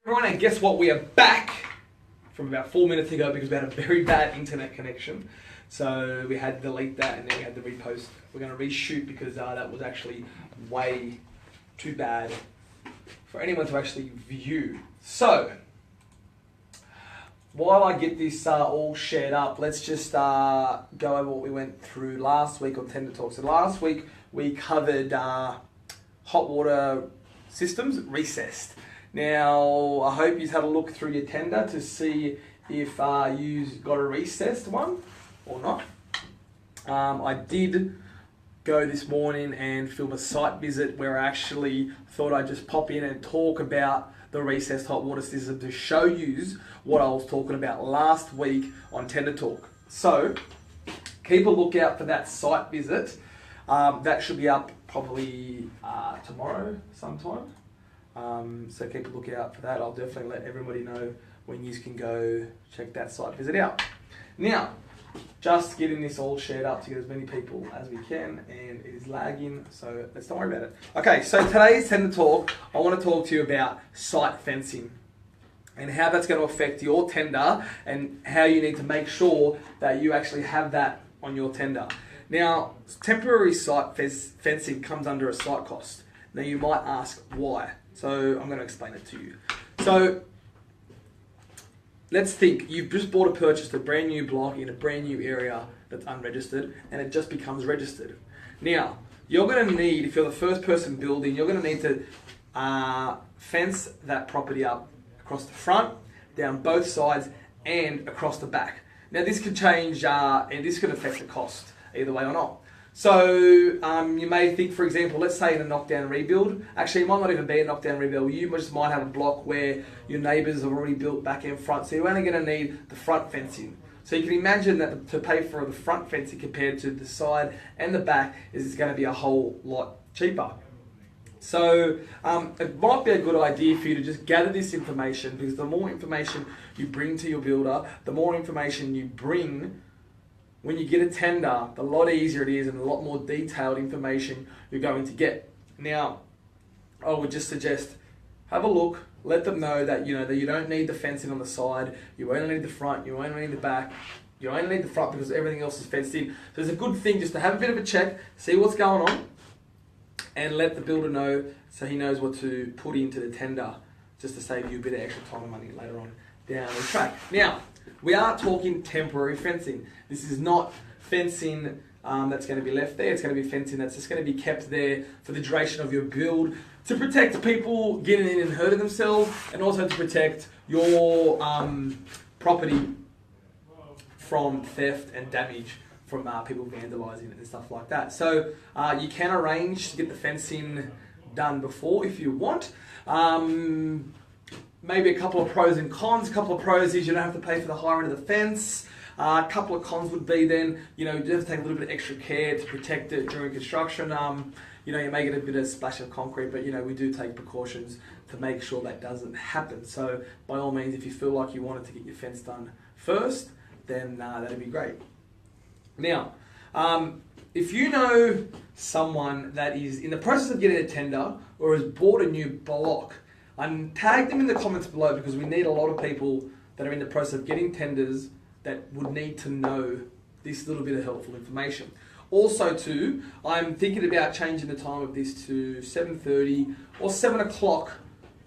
Everyone, and guess what? We are back from about 4 minutes ago because we had a very bad internet connection. So we had to delete that and then we had to repost. We're going to reshoot because that was actually way too bad for anyone to actually view. So, while I get this all shared up, let's just go over what we went through last week on Tender Talk. So last week we covered hot water systems, recessed. Now, I hope you've had a look through your tender to see if you've got a recessed one or not. I did go this morning and film a site visit where I actually thought I'd just pop in and talk about the recessed hot water system to show you what I was talking about last week on Tender Talk. So, keep a lookout for that site visit. That should be up probably tomorrow sometime. So keep a lookout for that. I'll definitely let everybody know when you can go check that site visit out. Now, just getting this all shared up to get as many people as we can, and it is lagging, so let's not worry about it. Okay, so today's Tender Talk, I want to talk to you about site fencing and how that's going to affect your tender and how you need to make sure that you actually have that on your tender. Now, temporary site fencing comes under a site cost. Now, you might ask why. So I'm going to explain it to you. So let's think you've just purchased a brand new block in a brand new area that's unregistered, and it just becomes registered. Now, you're going to need, if you're the first person building, you're going to need to fence that property up across the front, down both sides, and across the back. Now, this could change, and this could affect the cost either way or not. So you may think, for example, let's say in a knockdown rebuild, actually it might not even be a knockdown rebuild, you just might have a block where your neighbours have already built back and front, so you're only going to need the front fencing. So you can imagine that to pay for the front fencing compared to the side and the back is going to be a whole lot cheaper. So it might be a good idea for you to just gather this information, because the more information you bring to your builder, the more information you bring when you get a tender, the lot easier it is and a lot more detailed information you're going to get. Now, I would just suggest have a look, let them know that you don't need the fencing on the side, you only need the front, you only need the back, you only need the front because everything else is fenced in. So it's a good thing just to have a bit of a check, see what's going on, and let the builder know so he knows what to put into the tender just to save you a bit of extra time and money later on down the track. Now, we are talking temporary fencing. This is not fencing that's going to be left there. It's going to be fencing that's just going to be kept there for the duration of your build to protect people getting in and hurting themselves, and also to protect your property from theft and damage from people vandalising it and stuff like that. So you can arrange to get the fencing done before if you want. Maybe a couple of pros and cons. A couple of pros is you don't have to pay for the higher end of the fence. A couple of cons would be then, you have to take a little bit of extra care to protect it during construction. You may get a bit of splash of concrete, but we do take precautions to make sure that doesn't happen. So by all means, if you feel like you wanted to get your fence done first, then that'd be great. Now, if you know someone that is in the process of getting a tender or has bought a new block, tag them in the comments below, because we need a lot of people that are in the process of getting tenders that would need to know this little bit of helpful information. Also too, I'm thinking about changing the time of this to 7:30 or 7 o'clock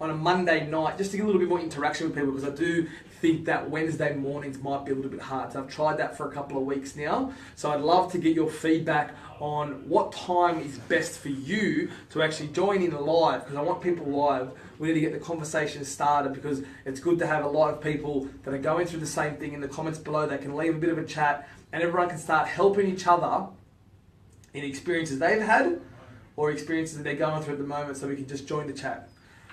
on a Monday night, just to get a little bit more interaction with people, because I do think that Wednesday mornings might be a little bit hard. So I've tried that for a couple of weeks now. So I'd love to get your feedback on what time is best for you to actually join in live, because I want people live. We need to get the conversation started, because it's good to have a lot of people that are going through the same thing in the comments below. They can leave a bit of a chat and everyone can start helping each other in experiences they've had or experiences that they're going through at the moment, so we can just join the chat.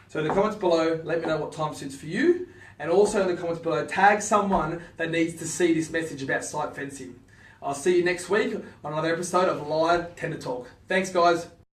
So in the comments below, let me know what time suits for you. And also in the comments below, tag someone that needs to see this message about site fencing. I'll see you next week on another episode of Live Tender Talk. Thanks, guys.